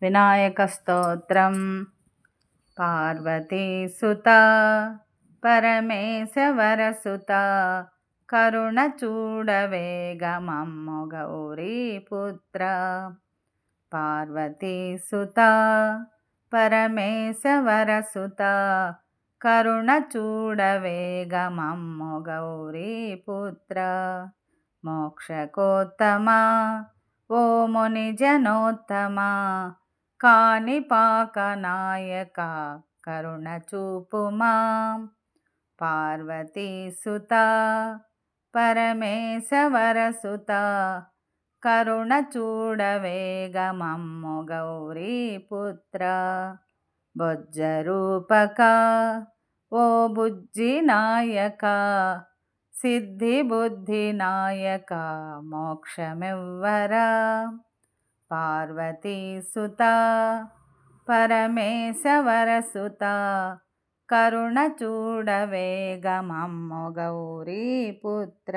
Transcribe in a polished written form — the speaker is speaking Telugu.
వినాయకస్తోత్రం. పార్వతీసుత పరమేశవరసుత కరుణ చూడవేగమమ్ము గౌరీపుత్ర. పార్వతీసుత పరమేశవరసుత కరుణ చూడవేగమమ్ము గౌరీపుత్ర. మోక్షకోత్తమా ఓ ముని జనోత్తమా కాణిపాక నాయక కరుణ చూపుమా. పార్వతీసుత పరమేశవరసుత కరుణ చూడవేగమమ్ము గౌరీపుత్ర. బొజ్జరూపక ఓ బుజ్జి నాయక సిద్ధి బుద్ధి నాయక మోక్షమివ్వరా. పార్వతీసుత పరమేశవరసుత కరుణ చూడవేగమమ్ము గౌరీపుత్ర.